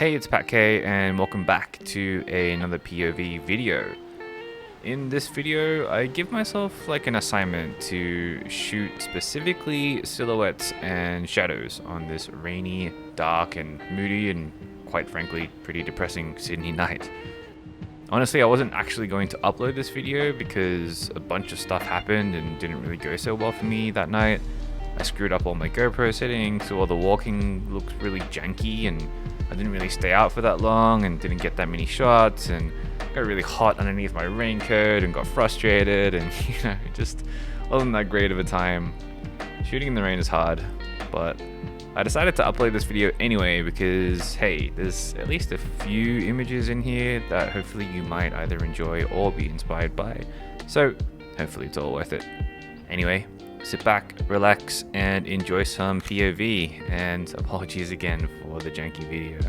Hey, it's Pat K and welcome back to another POV video. In this video, I give myself like an assignment to shoot specifically silhouettes and shadows on this rainy, dark and moody and quite frankly pretty depressing Sydney night. Honestly, I wasn't actually going to upload this video because a bunch of stuff happened and didn't really go so well for me that night. I screwed up all my GoPro settings, so all the walking looked really janky, and I didn't really stay out for that long and didn't get that many shots, and got really hot underneath my raincoat and got frustrated, and it just wasn't that great of a time. Shooting in the rain is hard, but I decided to upload this video anyway because, hey, there's at least a few images in here that hopefully you might either enjoy or be inspired by, so hopefully it's all worth it. Anyway, sit back, relax, and enjoy some POV, and apologies again for the janky video.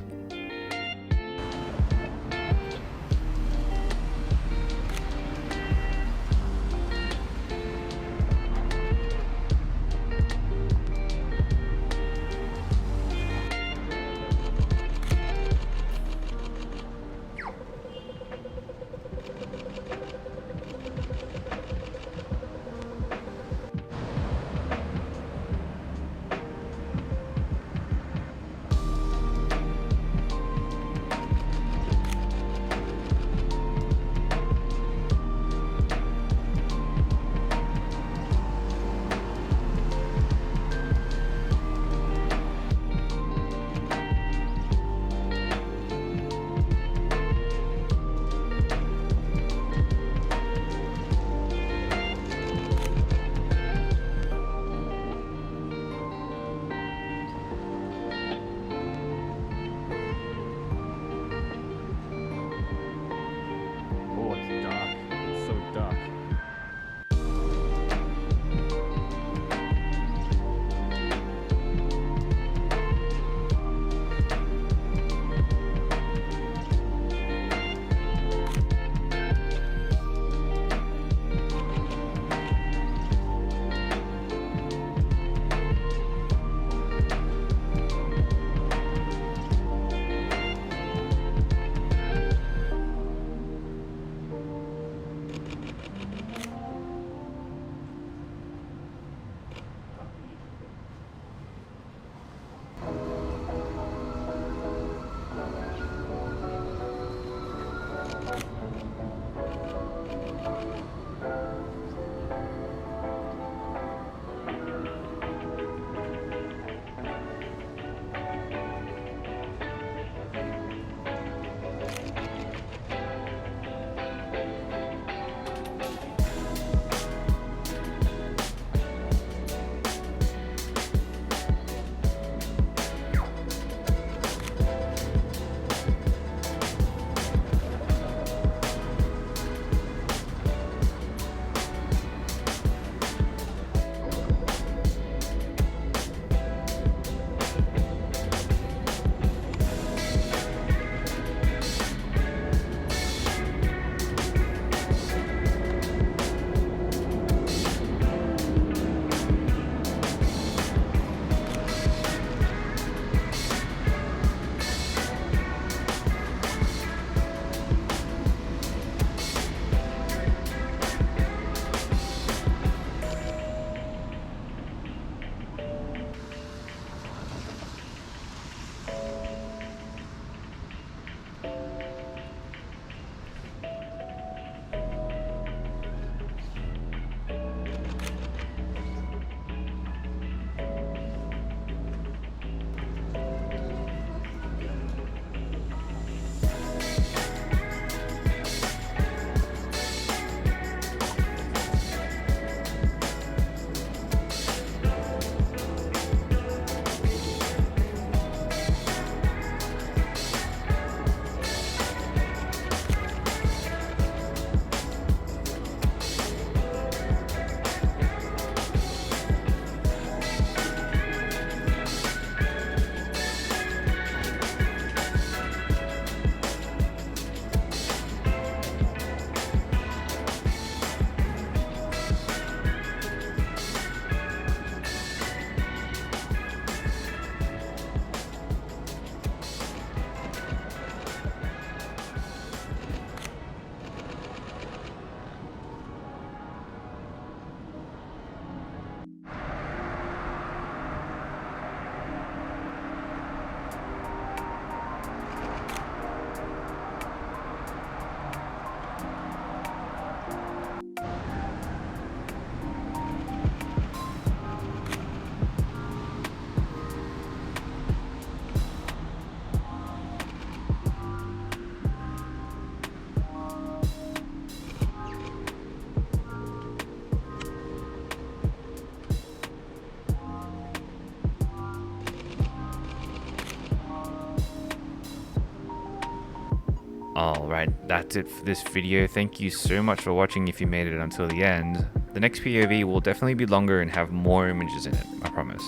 Alright, that's it for this video. Thank you so much for watching if you made it until the end. The next POV will definitely be longer and have more images in it, I promise.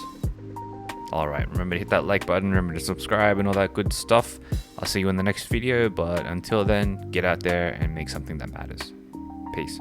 Alright, remember to hit that like button, remember to subscribe and all that good stuff. I'll see you in the next video, but until then, get out there and make something that matters. Peace.